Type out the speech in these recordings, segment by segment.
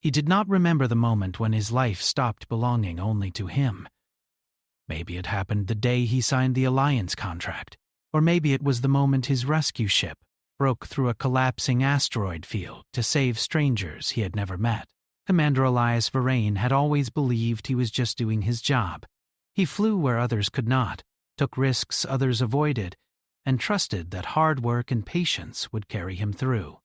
He did not remember the moment when his life stopped belonging only to him. Maybe it happened the day he signed the Alliance contract, or maybe it was the moment his rescue ship broke through a collapsing asteroid field to save strangers he had never met. Commander Elias Verrain had always believed he was just doing his job. He flew where others could not, took risks others avoided, and trusted that hard work and patience would carry him through.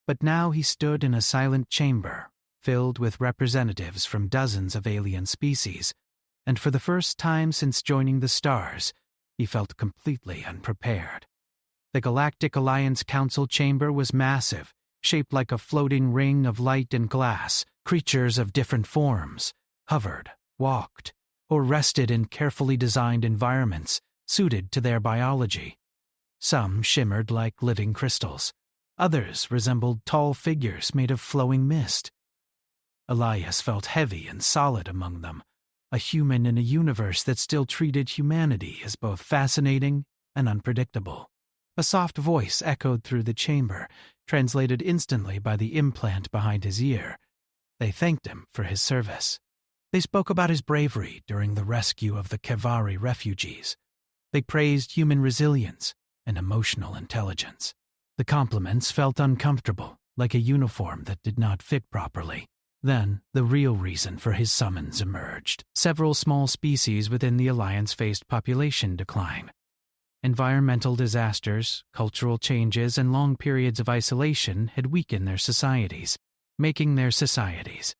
But now he stood in a silent chamber, filled with representatives from dozens of alien species, and for the first time since joining the stars, he felt completely unprepared. The Galactic Alliance Council chamber was massive, shaped like a floating ring of light and glass. Creatures of different forms hovered, walked, or rested in carefully designed environments suited to their biology. Some shimmered like living crystals. Others resembled tall figures made of flowing mist. Elias felt heavy and solid among them, a human in a universe that still treated humanity as both fascinating and unpredictable. A soft voice echoed through the chamber, translated instantly by the implant behind his ear. They thanked him for his service. They spoke about his bravery during the rescue of the Kevari refugees. They praised human resilience and emotional intelligence. The compliments felt uncomfortable, like a uniform that did not fit properly. Then, the real reason for his summons emerged. Several small species within the Alliance faced population decline. Environmental disasters, cultural changes, and long periods of isolation had weakened their societies, making their societies.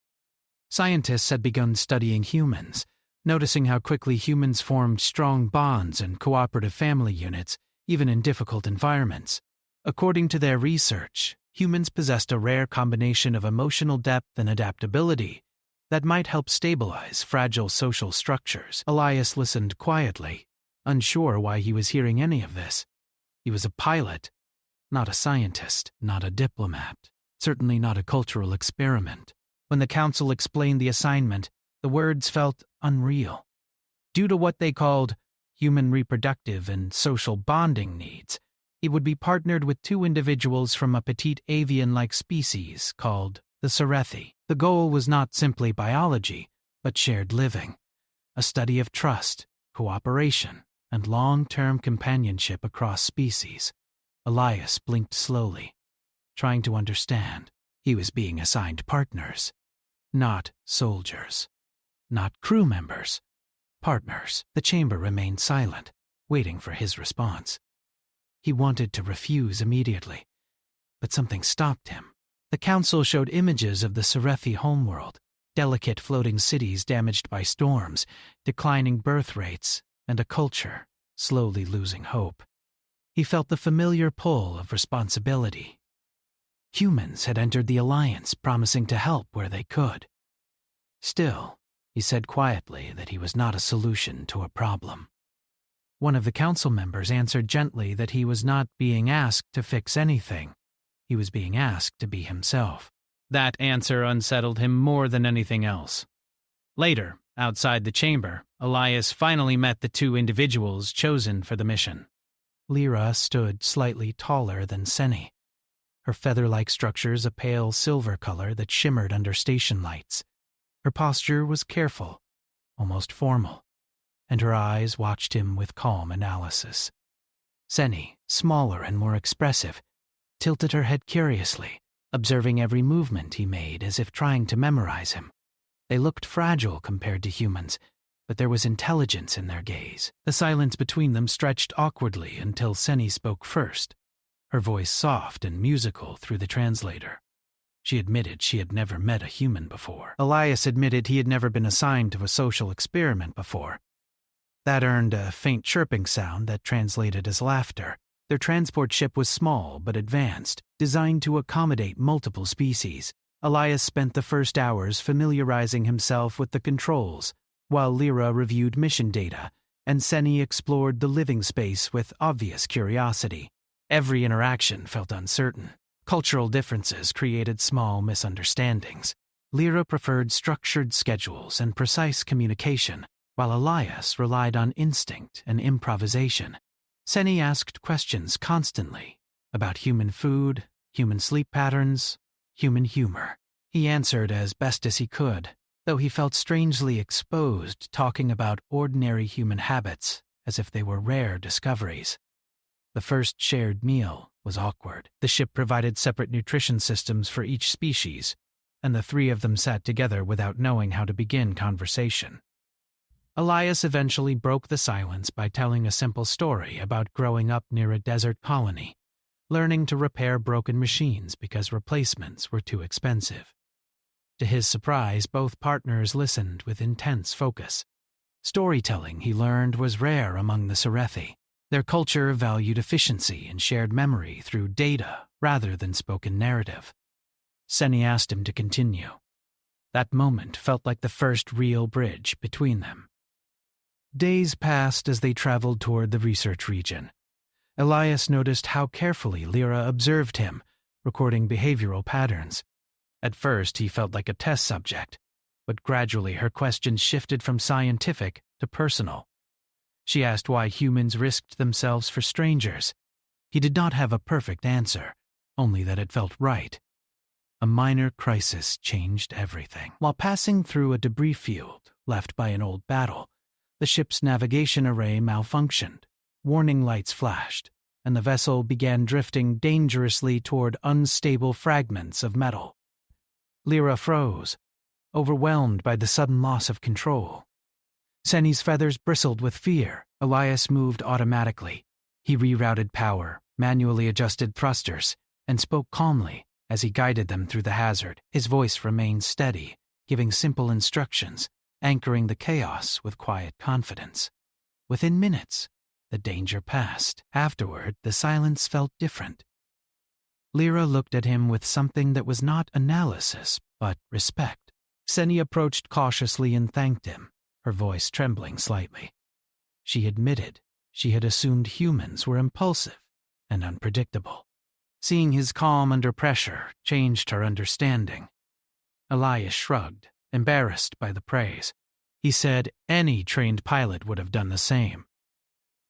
Scientists had begun studying humans, noticing how quickly humans formed strong bonds and cooperative family units, even in difficult environments. According to their research, humans possessed a rare combination of emotional depth and adaptability that might help stabilize fragile social structures. Elias listened quietly, unsure why he was hearing any of this. He was a pilot, not a scientist, not a diplomat, certainly not a cultural experiment. When the council explained the assignment, the words felt unreal. Due to what they called human reproductive and social bonding needs, he would be partnered with 2 individuals from a petite avian-like species called the Cerethi. The goal was not simply biology, but shared living, a study of trust, cooperation, and long-term companionship across species. Elias blinked slowly, trying to understand. He was being assigned partners, not soldiers, not crew members, partners. The chamber remained silent, waiting for his response. He wanted to refuse immediately, but something stopped him. The council showed images of the Cerethi homeworld, delicate floating cities damaged by storms, declining birth rates, and a culture slowly losing hope. He felt the familiar pull of responsibility. Humans had entered the Alliance, promising to help where they could. Still, he said quietly that he was not a solution to a problem. One of the council members answered gently that he was not being asked to fix anything. He was being asked to be himself. That answer unsettled him more than anything else. Later, outside the chamber, Elias finally met the 2 individuals chosen for the mission. Lyra stood slightly taller than Seni, her feather-like structures a pale silver color that shimmered under station lights. Her posture was careful, almost formal, and her eyes watched him with calm analysis. Seni, smaller and more expressive, tilted her head curiously, observing every movement he made as if trying to memorize him. They looked fragile compared to humans, but there was intelligence in their gaze. The silence between them stretched awkwardly until Seni spoke first, her voice soft and musical through the translator. She admitted she had never met a human before. Elias admitted he had never been assigned to a social experiment before. That earned a faint chirping sound that translated as laughter. Their transport ship was small but advanced, designed to accommodate multiple species. Elias spent the first hours familiarizing himself with the controls, while Lyra reviewed mission data, and Seni explored the living space with obvious curiosity. Every interaction felt uncertain. Cultural differences created small misunderstandings. Lyra preferred structured schedules and precise communication, while Elias relied on instinct and improvisation. Seni asked questions constantly about human food, human sleep patterns, human humor. He answered as best as he could, though he felt strangely exposed talking about ordinary human habits as if they were rare discoveries. The first shared meal was awkward. The ship provided separate nutrition systems for each species, and the three of them sat together without knowing how to begin conversation. Elias eventually broke the silence by telling a simple story about growing up near a desert colony, learning to repair broken machines because replacements were too expensive. To his surprise, both partners listened with intense focus. Storytelling, he learned, was rare among the Serethi. Their culture valued efficiency and shared memory through data rather than spoken narrative. Seni asked him to continue. That moment felt like the first real bridge between them. Days passed as they traveled toward the research region. Elias noticed how carefully Lyra observed him, recording behavioral patterns. At first, he felt like a test subject, but gradually her questions shifted from scientific to personal. She asked why humans risked themselves for strangers. He did not have a perfect answer, only that it felt right. A minor crisis changed everything. While passing through a debris field left by an old battle, the ship's navigation array malfunctioned. Warning lights flashed, and the vessel began drifting dangerously toward unstable fragments of metal. Lyra froze, overwhelmed by the sudden loss of control. Seni's feathers bristled with fear. Elias moved automatically. He rerouted power, manually adjusted thrusters, and spoke calmly as he guided them through the hazard. His voice remained steady, giving simple instructions, anchoring the chaos with quiet confidence. Within minutes, the danger passed. Afterward, the silence felt different. Lyra looked at him with something that was not analysis, but respect. Seni approached cautiously and thanked him, her voice trembling slightly. She admitted she had assumed humans were impulsive and unpredictable. Seeing his calm under pressure changed her understanding. Elias shrugged, embarrassed by the praise. He said any trained pilot would have done the same.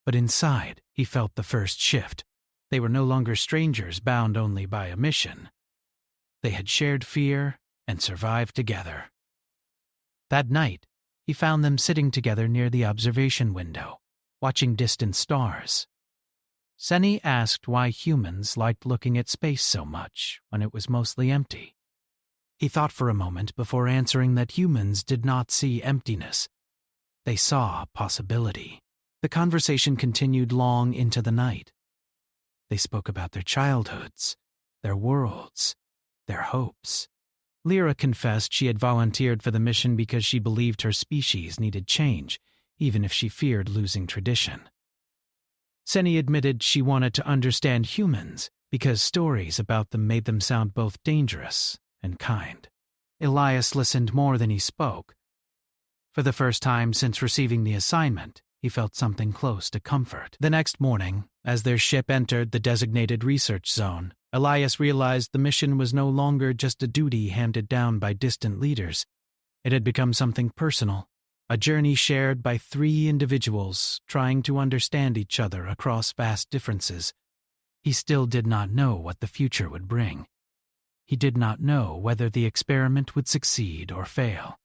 But inside, he felt the first shift. They were no longer strangers bound only by a mission. They had shared fear and survived together. That night, he found them sitting together near the observation window, watching distant stars. Seni asked why humans liked looking at space so much when it was mostly empty. He thought for a moment before answering that humans did not see emptiness. They saw possibility. The conversation continued long into the night. They spoke about their childhoods, their worlds, their hopes. Lyra confessed she had volunteered for the mission because she believed her species needed change, even if she feared losing tradition. Seni admitted she wanted to understand humans because stories about them made them sound both dangerous and kind. Elias listened more than he spoke. For the first time since receiving the assignment, he felt something close to comfort. The next morning, as their ship entered the designated research zone, Elias realized the mission was no longer just a duty handed down by distant leaders. It had become something personal, a journey shared by three individuals trying to understand each other across vast differences. He still did not know what the future would bring. He did not know whether the experiment would succeed or fail.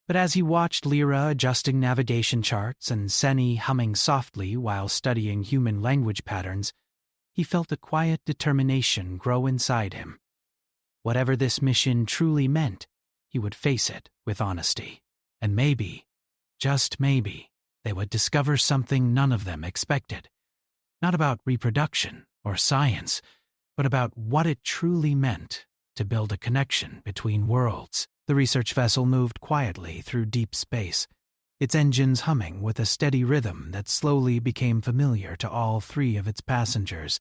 But as he watched Lyra adjusting navigation charts and Seni humming softly while studying human language patterns, he felt a quiet determination grow inside him. Whatever this mission truly meant, he would face it with honesty. And maybe, just maybe, they would discover something none of them expected. Not about reproduction or science, but about what it truly meant to build a connection between worlds. The research vessel moved quietly through deep space, its engines humming with a steady rhythm that slowly became familiar to all three of its passengers.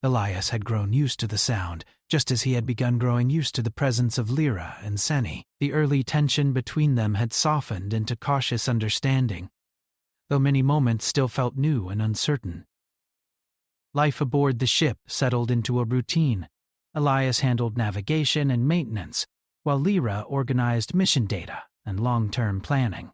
Elias had grown used to the sound, just as he had begun growing used to the presence of Lyra and Seni. The early tension between them had softened into cautious understanding, though many moments still felt new and uncertain. Life aboard the ship settled into a routine. Elias handled navigation and maintenance, while Lyra organized mission data and long-term planning.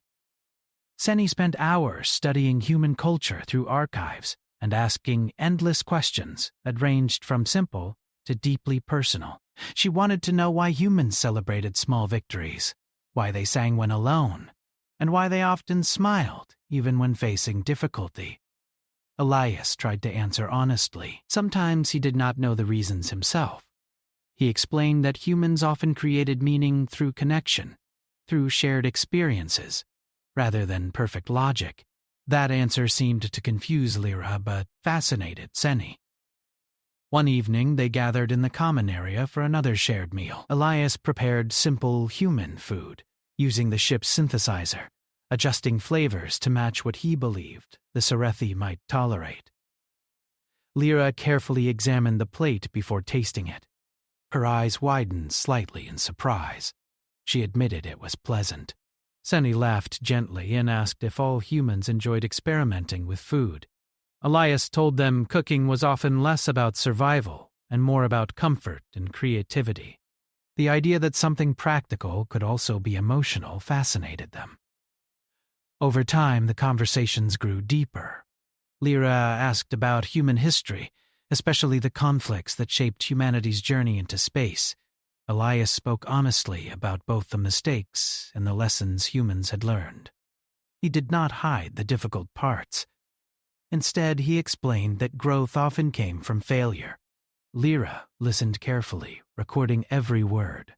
Seni spent hours studying human culture through archives and asking endless questions that ranged from simple to deeply personal. She wanted to know why humans celebrated small victories, why they sang when alone, and why they often smiled even when facing difficulty. Elias tried to answer honestly. Sometimes he did not know the reasons himself. He explained that humans often created meaning through connection, through shared experiences, rather than perfect logic. That answer seemed to confuse Lyra, but fascinated Seni. One evening, they gathered in the common area for another shared meal. Elias prepared simple human food, using the ship's synthesizer, adjusting flavors to match what he believed the Serethi might tolerate. Lyra carefully examined the plate before tasting it. Her eyes widened slightly in surprise. She admitted it was pleasant. Seni laughed gently and asked if all humans enjoyed experimenting with food. Elias told them cooking was often less about survival and more about comfort and creativity. The idea that something practical could also be emotional fascinated them. Over time, the conversations grew deeper. Lyra asked about human history, especially the conflicts that shaped humanity's journey into space. Elias spoke honestly about both the mistakes and the lessons humans had learned. He did not hide the difficult parts. Instead, he explained that growth often came from failure. Lyra listened carefully, recording every word.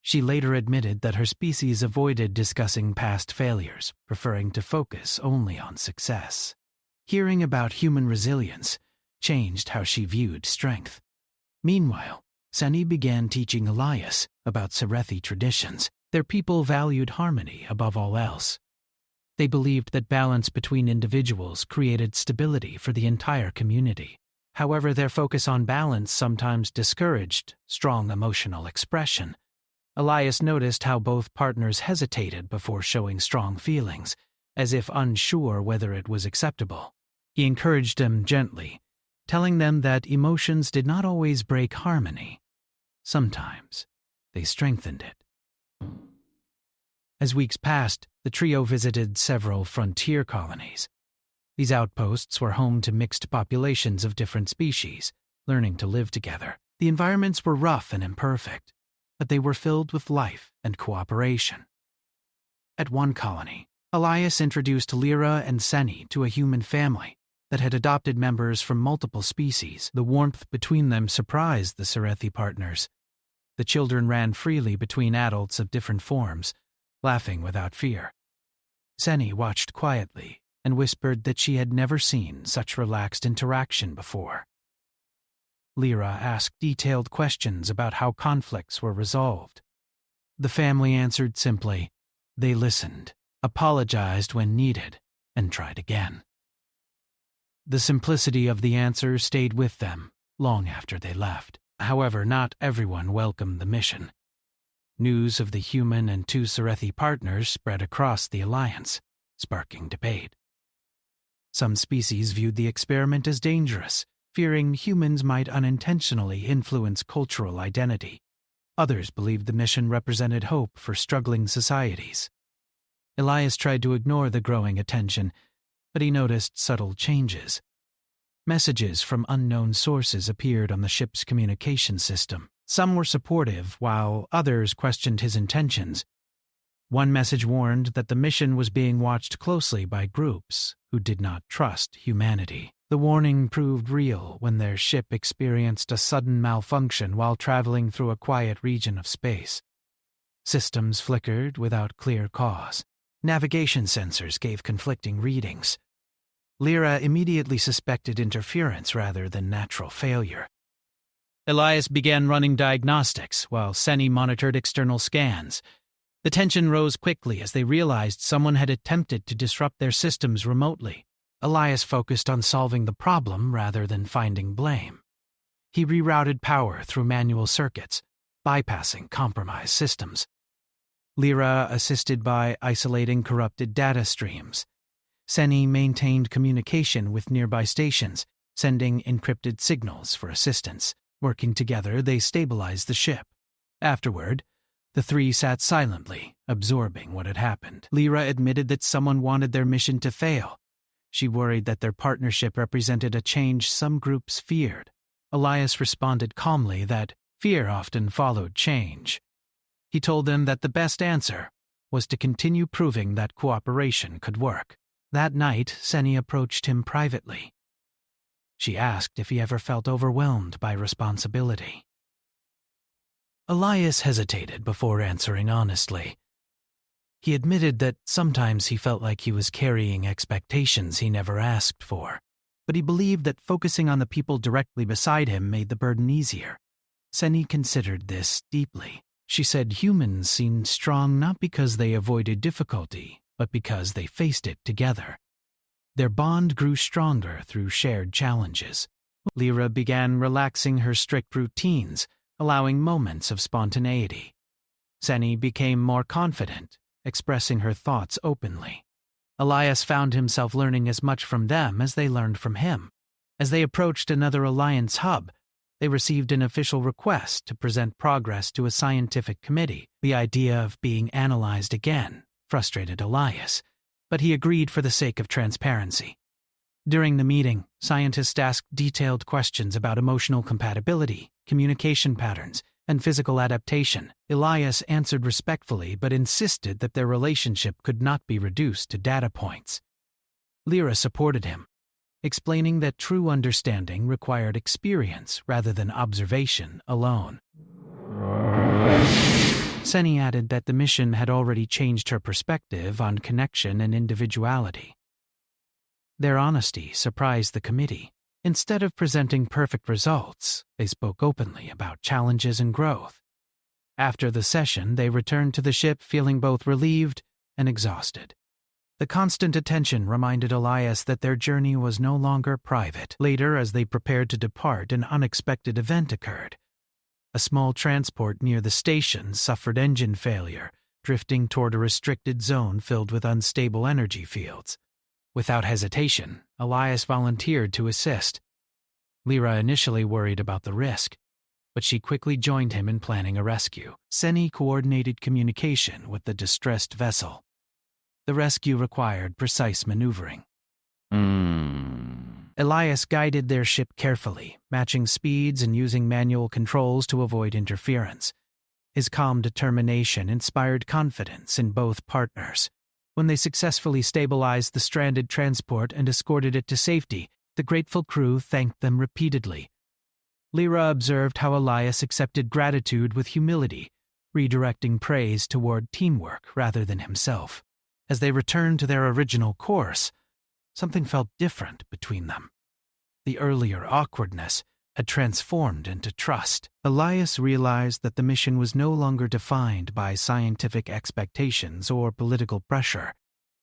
She later admitted that her species avoided discussing past failures, preferring to focus only on success. Hearing about human resilience changed how she viewed strength. Meanwhile, Seni began teaching Elias about Serethi traditions. Their people valued harmony above all else. They believed that balance between individuals created stability for the entire community. However, their focus on balance sometimes discouraged strong emotional expression. Elias noticed how both partners hesitated before showing strong feelings, as if unsure whether it was acceptable. He encouraged them gently, telling them that emotions did not always break harmony. Sometimes they strengthened it. As weeks passed, the trio visited several frontier colonies. These outposts were home to mixed populations of different species, learning to live together. The environments were rough and imperfect, but they were filled with life and cooperation. At one colony, Elias introduced Lyra and Seni to a human family that had adopted members from multiple species. The warmth between them surprised the Serethi partners. The children ran freely between adults of different forms, laughing without fear. Seni watched quietly and whispered that she had never seen such relaxed interaction before. Lyra asked detailed questions about how conflicts were resolved. The family answered simply. They listened, apologized when needed, and tried again. The simplicity of the answers stayed with them long after they left. However, not everyone welcomed the mission. News of the human and two Serethi partners spread across the alliance, sparking debate. Some species viewed the experiment as dangerous, fearing humans might unintentionally influence cultural identity. Others believed the mission represented hope for struggling societies. Elias tried to ignore the growing attention, but he noticed subtle changes. Messages from unknown sources appeared on the ship's communication system. Some were supportive, while others questioned his intentions. One message warned that the mission was being watched closely by groups who did not trust humanity. The warning proved real when their ship experienced a sudden malfunction while traveling through a quiet region of space. Systems flickered without clear cause. Navigation sensors gave conflicting readings. Lyra immediately suspected interference rather than natural failure. Elias began running diagnostics while Seni monitored external scans. The tension rose quickly as they realized someone had attempted to disrupt their systems remotely. Elias focused on solving the problem rather than finding blame. He rerouted power through manual circuits, bypassing compromised systems. Lyra assisted by isolating corrupted data streams. Seni maintained communication with nearby stations, sending encrypted signals for assistance. Working together, they stabilized the ship. Afterward, the three sat silently, absorbing what had happened. Lyra admitted that someone wanted their mission to fail. She worried that their partnership represented a change some groups feared. Elias responded calmly that Fear often followed change. He told them that the best answer was to continue proving that cooperation could work. That night, Seni approached him privately. She asked if he ever felt overwhelmed by responsibility. Elias hesitated before answering honestly. He admitted that sometimes he felt like he was carrying expectations he never asked for, but he believed that focusing on the people directly beside him made the burden easier. Seni considered this deeply. She said humans seemed strong not because they avoided difficulty, but because they faced it together. Their bond grew stronger through shared challenges. Lyra began relaxing her strict routines, allowing moments of spontaneity. Seni became more confident, expressing her thoughts openly. Elias found himself learning as much from them as they learned from him. As they approached another Alliance hub, they received an official request to present progress to a scientific committee. The idea of being analyzed again frustrated Elias, but he agreed for the sake of transparency. During the meeting, scientists asked detailed questions about emotional compatibility, communication patterns, and physical adaptation. Elias answered respectfully but insisted that their relationship could not be reduced to data points. Lyra supported him, explaining that true understanding required experience rather than observation alone. Seni added that the mission had already changed her perspective on connection and individuality. Their honesty surprised the committee. Instead of presenting perfect results, they spoke openly about challenges and growth. After the session, they returned to the ship feeling both relieved and exhausted. The constant attention reminded Elias that their journey was no longer private. Later, as they prepared to depart, an unexpected event occurred. A small transport near the station suffered engine failure, drifting toward a restricted zone filled with unstable energy fields. Without hesitation, Elias volunteered to assist. Lyra initially worried about the risk, but she quickly joined him in planning a rescue. Seni coordinated communication with the distressed vessel. The rescue required precise maneuvering. Elias guided their ship carefully, matching speeds and using manual controls to avoid interference. His calm determination inspired confidence in both partners. When they successfully stabilized the stranded transport and escorted it to safety, the grateful crew thanked them repeatedly. Lyra observed how Elias accepted gratitude with humility, redirecting praise toward teamwork rather than himself. As they returned to their original course, something felt different between them. The earlier awkwardness had transformed into trust. Elias realized that the mission was no longer defined by scientific expectations or political pressure.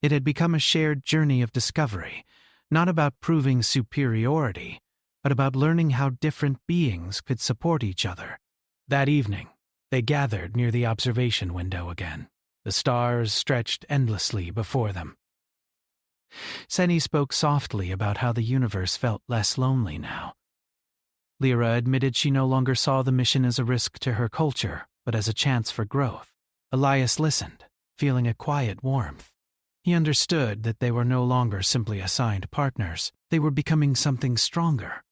It had become a shared journey of discovery, not about proving superiority, but about learning how different beings could support each other. That evening, they gathered near the observation window again. The stars stretched endlessly before them. Seni spoke softly about how the universe felt less lonely now. Lyra admitted she no longer saw the mission as a risk to her culture, but as a chance for growth. Elias listened, feeling a quiet warmth. He understood that they were no longer simply assigned partners. They were becoming something stronger,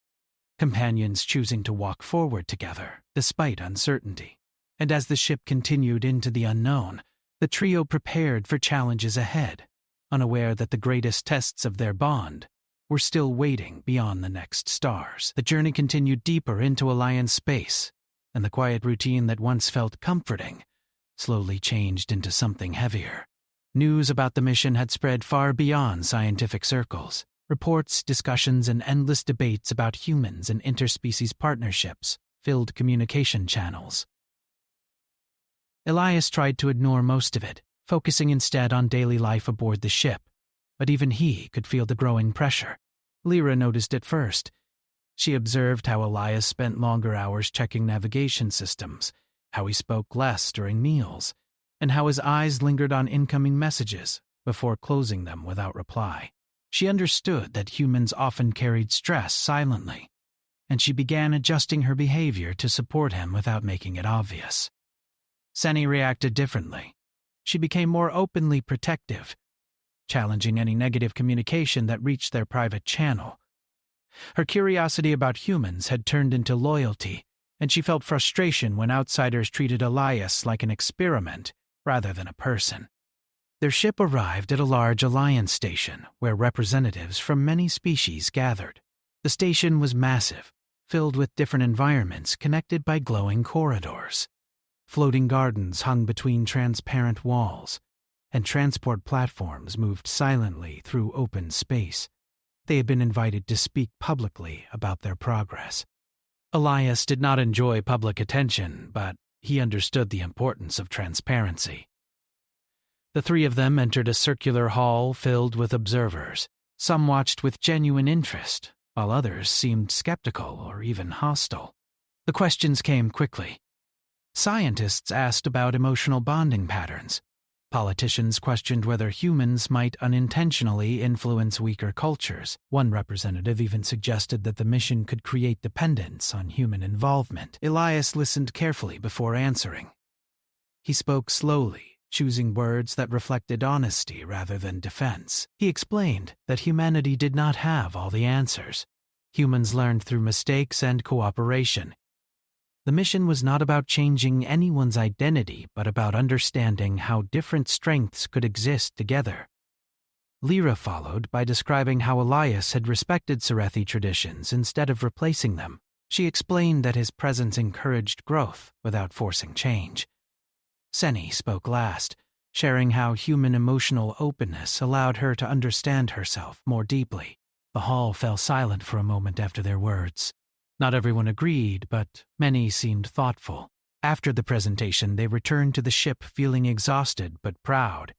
companions choosing to walk forward together, despite uncertainty. And as the ship continued into the unknown, the trio prepared for challenges ahead, unaware that the greatest tests of their bond were still waiting beyond the next stars. The journey continued deeper into Alliance space, and the quiet routine that once felt comforting slowly changed into something heavier. News about the mission had spread far beyond scientific circles. Reports, discussions, and endless debates about humans and interspecies partnerships filled communication channels. Elias tried to ignore most of it, focusing instead on daily life aboard the ship, but even he could feel the growing pressure. Lyra noticed it first. She observed how Elias spent longer hours checking navigation systems, how he spoke less during meals, and how his eyes lingered on incoming messages before closing them without reply. She understood that humans often carried stress silently, and she began adjusting her behavior to support him without making it obvious. Seni reacted differently. She became more openly protective, challenging any negative communication that reached their private channel. Her curiosity about humans had turned into loyalty, and she felt frustration when outsiders treated Elias like an experiment rather than a person. Their ship arrived at a large Alliance station where representatives from many species gathered. The station was massive, filled with different environments connected by glowing corridors. Floating gardens hung between transparent walls, and transport platforms moved silently through open space. They had been invited to speak publicly about their progress. Elias did not enjoy public attention, but he understood the importance of transparency. The three of them entered a circular hall filled with observers. Some watched with genuine interest, while others seemed skeptical or even hostile. The questions came quickly. Scientists asked about emotional bonding patterns. Politicians questioned whether humans might unintentionally influence weaker cultures. One representative even suggested that the mission could create dependence on human involvement. Elias listened carefully before answering. He spoke slowly, choosing words that reflected honesty rather than defense. He explained that humanity did not have all the answers. Humans learned through mistakes and cooperation. The mission was not about changing anyone's identity, but about understanding how different strengths could exist together. Lyra followed by describing how Elias had respected Serethi traditions instead of replacing them. She explained that his presence encouraged growth without forcing change. Seni spoke last, sharing how human emotional openness allowed her to understand herself more deeply. The hall fell silent for a moment after their words. Not everyone agreed, but many seemed thoughtful. After the presentation, they returned to the ship feeling exhausted but proud.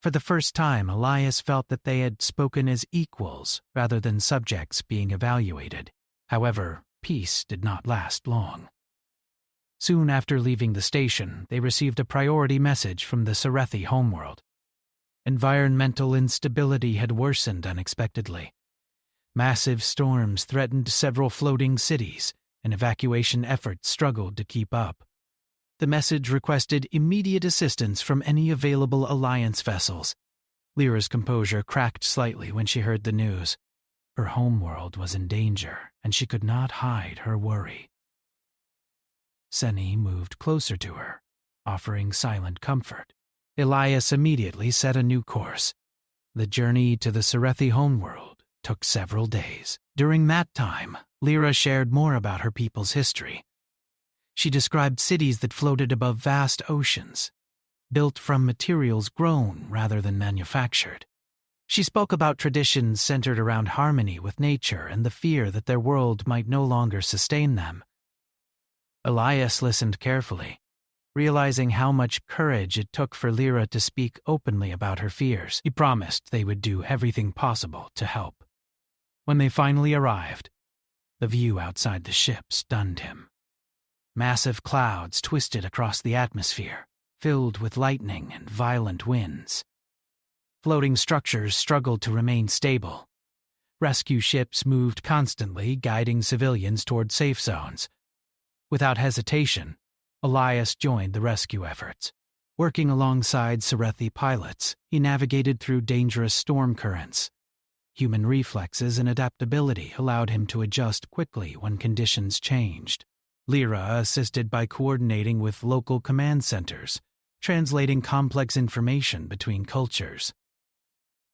For the first time, Elias felt that they had spoken as equals rather than subjects being evaluated. However, peace did not last long. Soon after leaving the station, they received a priority message from the Serethi homeworld. Environmental instability had worsened unexpectedly. Massive storms threatened several floating cities, and evacuation efforts struggled to keep up. The message requested immediate assistance from any available Alliance vessels. Lyra's composure cracked slightly when she heard the news. Her homeworld was in danger, and she could not hide her worry. Seni moved closer to her, offering silent comfort. Elias immediately set a new course. The journey to the Serethi homeworld took several days. During that time, Lyra shared more about her people's history. She described cities that floated above vast oceans, built from materials grown rather than manufactured. She spoke about traditions centered around harmony with nature and the fear that their world might no longer sustain them. Elias listened carefully, realizing how much courage it took for Lyra to speak openly about her fears. He promised they would do everything possible to help. When they finally arrived, the view outside the ship stunned him. Massive clouds twisted across the atmosphere, filled with lightning and violent winds. Floating structures struggled to remain stable. Rescue ships moved constantly, guiding civilians toward safe zones. Without hesitation, Elias joined the rescue efforts. Working alongside Serethi pilots, he navigated through dangerous storm currents. Human reflexes and adaptability allowed him to adjust quickly when conditions changed. Lyra assisted by coordinating with local command centers, translating complex information between cultures.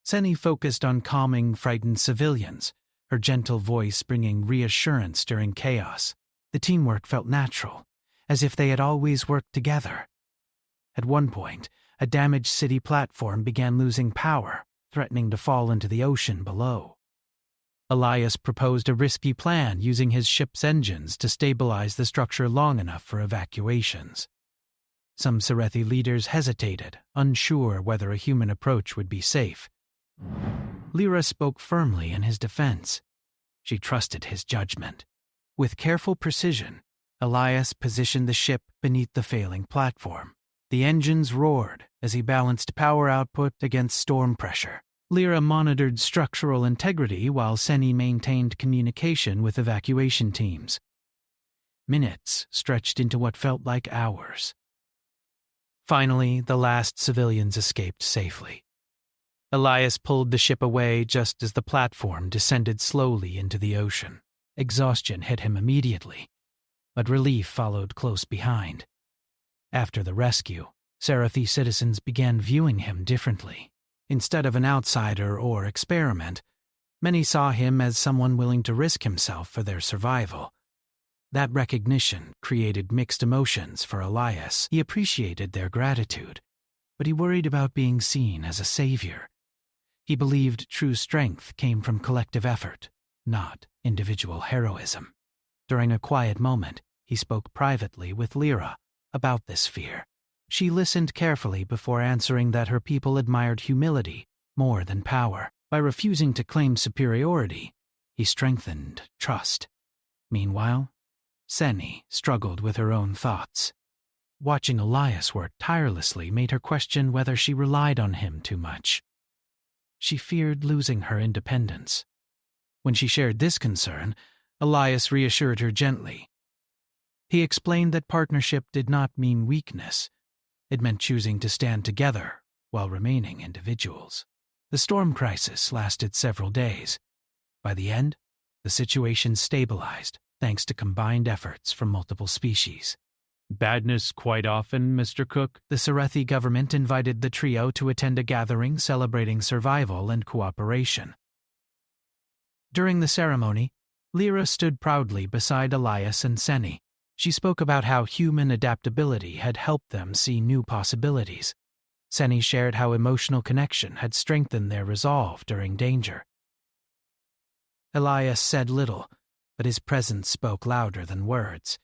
Seni focused on calming frightened civilians, her gentle voice bringing reassurance during chaos. The teamwork felt natural, as if they had always worked together. At one point, a damaged city platform began losing power, threatening to fall into the ocean below. Elias proposed a risky plan using his ship's engines to stabilize the structure long enough for evacuations. Some Serethi leaders hesitated, unsure whether a human approach would be safe. Lyra spoke firmly in his defense. She trusted his judgment. With careful precision, Elias positioned the ship beneath the failing platform. The engines roared as he balanced power output against storm pressure. Lyra monitored structural integrity while Seni maintained communication with evacuation teams. Minutes stretched into what felt like hours. Finally, the last civilians escaped safely. Elias pulled the ship away just as the platform descended slowly into the ocean. Exhaustion hit him immediately, but relief followed close behind. After the rescue, Serathi citizens began viewing him differently. Instead of an outsider or experiment, many saw him as someone willing to risk himself for their survival. That recognition created mixed emotions for Elias. He appreciated their gratitude, but he worried about being seen as a savior. He believed true strength came from collective effort, not individual heroism. During a quiet moment, he spoke privately with Lyra about this fear. She listened carefully before answering that her people admired humility more than power. By refusing to claim superiority, he strengthened trust. Meanwhile, Seni struggled with her own thoughts. Watching Elias work tirelessly made her question whether she relied on him too much. She feared losing her independence. When she shared this concern, Elias reassured her gently. He explained that partnership did not mean weakness. It meant choosing to stand together while remaining individuals. The storm crisis lasted several days. By the end, the situation stabilized thanks to combined efforts from multiple species. Badness quite often, Mr. Cook? The Serathi government invited the trio to attend a gathering celebrating survival and cooperation. During the ceremony, Lyra stood proudly beside Elias and Seni. She spoke about how human adaptability had helped them see new possibilities. Seni shared how emotional connection had strengthened their resolve during danger. Elias said little, but his presence spoke louder than words.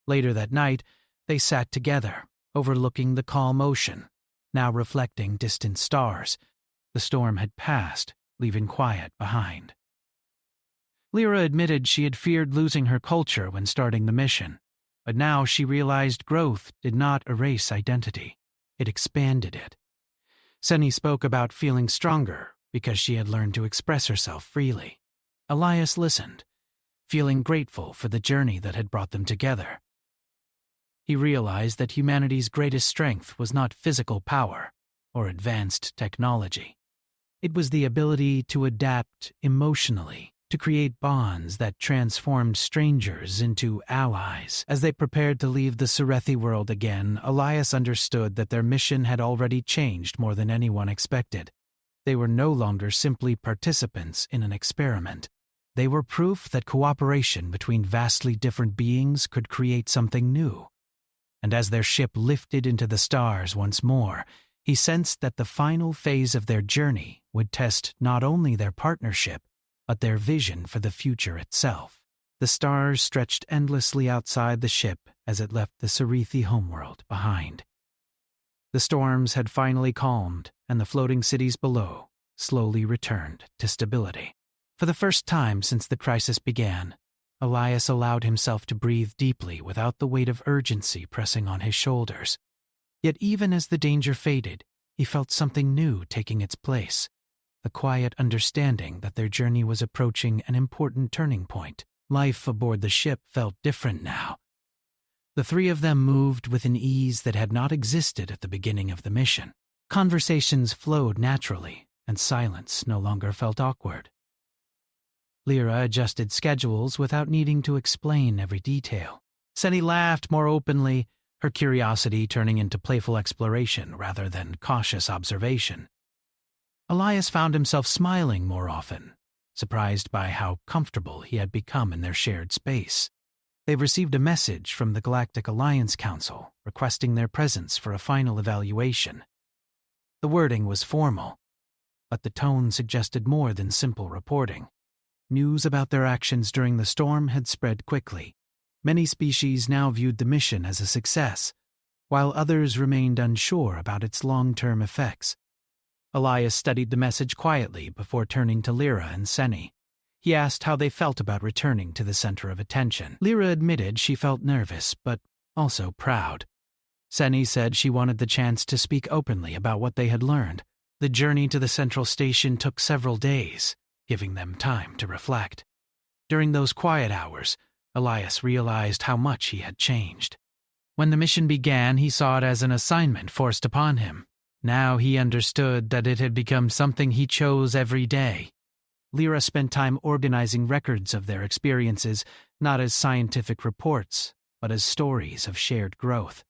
Later that night, they sat together, overlooking the calm ocean, now reflecting distant stars. The storm had passed, leaving quiet behind. Lyra admitted she had feared losing her culture when starting the mission, but now she realized growth did not erase identity. It expanded it. Seni spoke about feeling stronger because she had learned to express herself freely. Elias listened, feeling grateful for the journey that had brought them together. He realized that humanity's greatest strength was not physical power or advanced technology. It was the ability to adapt emotionally, to create bonds that transformed strangers into allies. As they prepared to leave the Serathi world again, Elias understood that their mission had already changed more than anyone expected. They were no longer simply participants in an experiment. They were proof that cooperation between vastly different beings could create something new. And as their ship lifted into the stars once more, he sensed that the final phase of their journey would test not only their partnership, but their vision for the future itself. The stars stretched endlessly outside the ship as it left the Serathi homeworld behind. The storms had finally calmed, and the floating cities below slowly returned to stability. For the first time since the crisis began, Elias allowed himself to breathe deeply without the weight of urgency pressing on his shoulders. Yet even as the danger faded, he felt something new taking its place. The quiet understanding that their journey was approaching an important turning point. Life aboard the ship felt different now. The three of them moved with an ease that had not existed at the beginning of the mission. Conversations flowed naturally, and silence no longer felt awkward. Lyra adjusted schedules without needing to explain every detail. Seni laughed more openly, her curiosity turning into playful exploration rather than cautious observation. Elias found himself smiling more often, surprised by how comfortable he had become in their shared space. They received a message from the Galactic Alliance Council requesting their presence for a final evaluation. The wording was formal, but the tone suggested more than simple reporting. News about their actions during the storm had spread quickly. Many species now viewed the mission as a success, while others remained unsure about its long-term effects. Elias studied the message quietly before turning to Lyra and Seni. He asked how they felt about returning to the center of attention. Lyra admitted she felt nervous, but also proud. Seni said she wanted the chance to speak openly about what they had learned. The journey to the central station took several days, giving them time to reflect. During those quiet hours, Elias realized how much he had changed. When the mission began, he saw it as an assignment forced upon him. Now he understood that it had become something he chose every day. Lyra spent time organizing records of their experiences, not as scientific reports, but as stories of shared growth.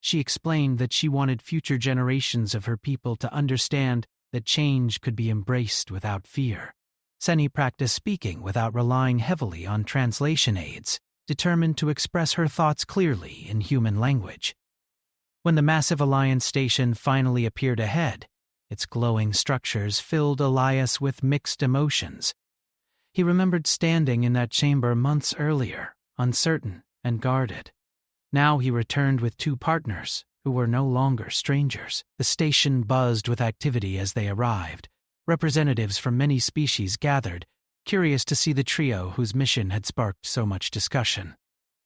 She explained that she wanted future generations of her people to understand that change could be embraced without fear. Seni practiced speaking without relying heavily on translation aids, determined to express her thoughts clearly in human language. When the massive Alliance station finally appeared ahead, its glowing structures filled Elias with mixed emotions. He remembered standing in that chamber months earlier, uncertain and guarded. Now he returned with two partners, who were no longer strangers. The station buzzed with activity as they arrived. Representatives from many species gathered, curious to see the trio whose mission had sparked so much discussion.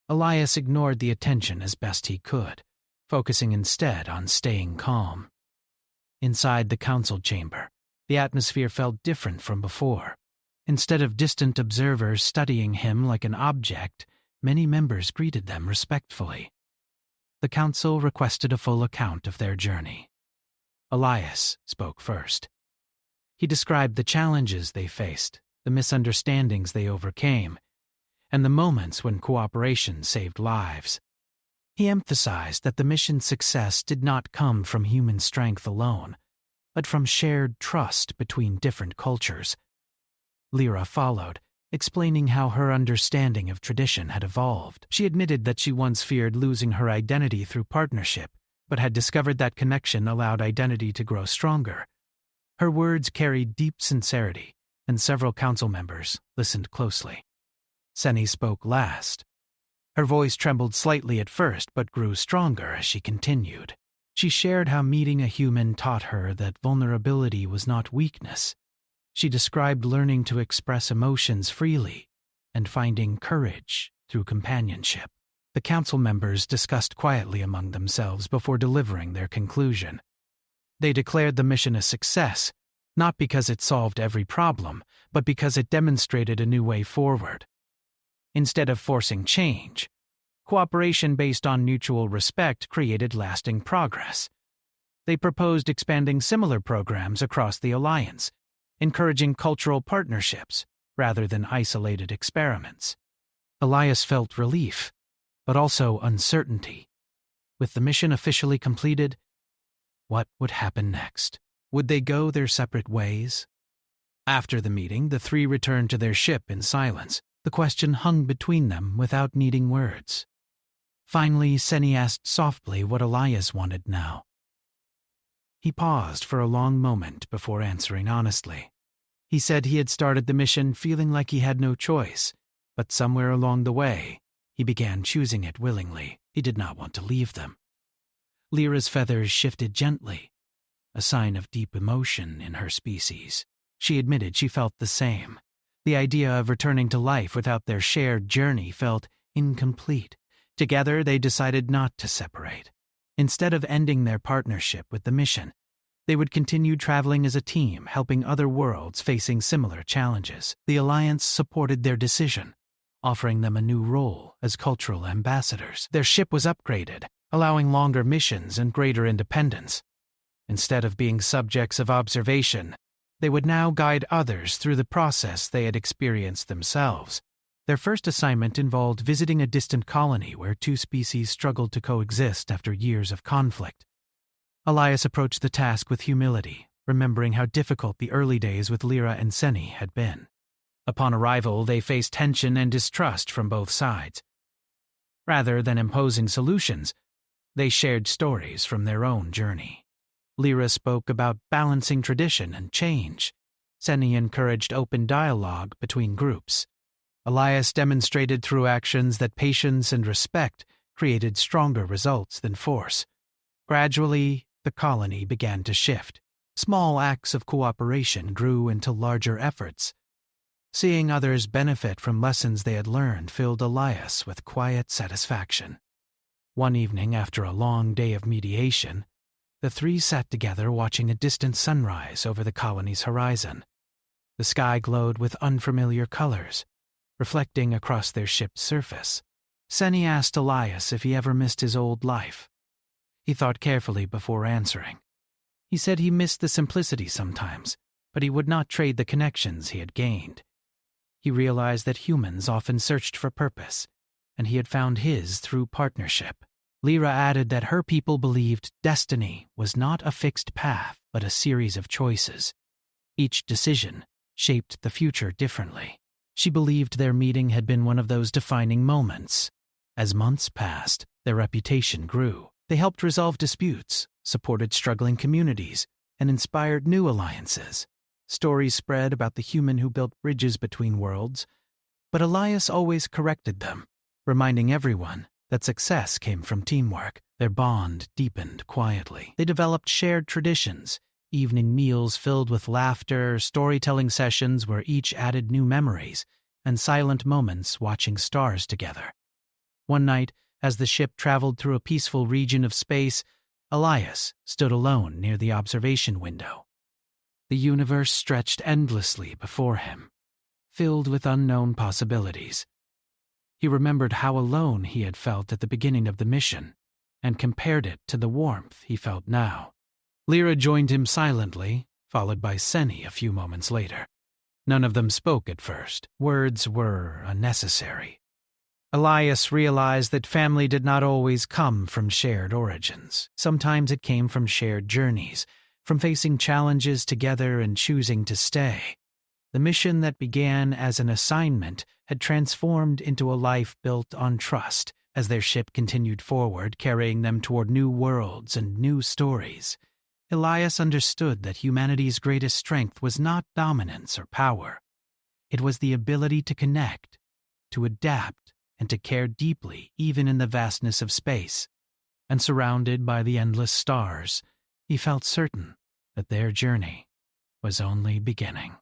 Elias ignored the attention as best he could, focusing instead on staying calm. Inside the council chamber, the atmosphere felt different from before. Instead of distant observers studying him like an object, many members greeted them respectfully. The council requested a full account of their journey. Elias spoke first. He described the challenges they faced, the misunderstandings they overcame, and the moments when cooperation saved lives. He emphasized that the mission's success did not come from human strength alone, but from shared trust between different cultures. Lyra followed, explaining how her understanding of tradition had evolved. She admitted that she once feared losing her identity through partnership, but had discovered that connection allowed identity to grow stronger. Her words carried deep sincerity, and several council members listened closely. Seni spoke last. Her voice trembled slightly at first, but grew stronger as she continued. She shared how meeting a human taught her that vulnerability was not weakness. She described learning to express emotions freely and finding courage through companionship. The council members discussed quietly among themselves before delivering their conclusion. They declared the mission a success, not because it solved every problem, but because it demonstrated a new way forward. Instead of forcing change, cooperation based on mutual respect created lasting progress. They proposed expanding similar programs across the Alliance, encouraging cultural partnerships rather than isolated experiments. Elias felt relief, but also uncertainty. With the mission officially completed, what would happen next? Would they go their separate ways? After the meeting, the three returned to their ship in silence. The question hung between them without needing words. Finally, Seni asked softly what Elias wanted now. He paused for a long moment before answering honestly. He said he had started the mission feeling like he had no choice, but somewhere along the way, he began choosing it willingly. He did not want to leave them. Lyra's feathers shifted gently, a sign of deep emotion in her species. She admitted she felt the same. The idea of returning to life without their shared journey felt incomplete. Together, they decided not to separate. Instead of ending their partnership with the mission, they would continue traveling as a team, helping other worlds facing similar challenges. The Alliance supported their decision, offering them a new role as cultural ambassadors. Their ship was upgraded, allowing longer missions and greater independence. Instead of being subjects of observation, they would now guide others through the process they had experienced themselves. Their first assignment involved visiting a distant colony where two species struggled to coexist after years of conflict. Elias approached the task with humility, remembering how difficult the early days with Lyra and Seni had been. Upon arrival, they faced tension and distrust from both sides. Rather than imposing solutions, they shared stories from their own journey. Lyra spoke about balancing tradition and change. Seni encouraged open dialogue between groups. Elias demonstrated through actions that patience and respect created stronger results than force. Gradually, the colony began to shift. Small acts of cooperation grew into larger efforts. Seeing others benefit from lessons they had learned filled Elias with quiet satisfaction. One evening, after a long day of mediation, the three sat together watching a distant sunrise over the colony's horizon. The sky glowed with unfamiliar colors, reflecting across their ship's surface. Seni asked Elias if he ever missed his old life. He thought carefully before answering. He said he missed the simplicity sometimes, but he would not trade the connections he had gained. He realized that humans often searched for purpose, and he had found his through partnership. Lyra added that her people believed destiny was not a fixed path, but a series of choices. Each decision shaped the future differently. She believed their meeting had been one of those defining moments. As months passed, their reputation grew. They helped resolve disputes, supported struggling communities, and inspired new alliances. Stories spread about the human who built bridges between worlds, but Elias always corrected them, reminding everyone that success came from teamwork. Their bond deepened quietly. They developed shared traditions, evening meals filled with laughter, storytelling sessions where each added new memories, and silent moments watching stars together. One night, as the ship traveled through a peaceful region of space, Elias stood alone near the observation window. The universe stretched endlessly before him, filled with unknown possibilities. He remembered how alone he had felt at the beginning of the mission, and compared it to the warmth he felt now. Lyra joined him silently, followed by Seni a few moments later. None of them spoke at first. Words were unnecessary. Elias realized that family did not always come from shared origins. Sometimes it came from shared journeys, from facing challenges together and choosing to stay. The mission that began as an assignment had transformed into a life built on trust as their ship continued forward, carrying them toward new worlds and new stories. Elias understood that humanity's greatest strength was not dominance or power. It was the ability to connect, to adapt, and to care deeply even in the vastness of space. And surrounded by the endless stars, he felt certain that their journey was only beginning.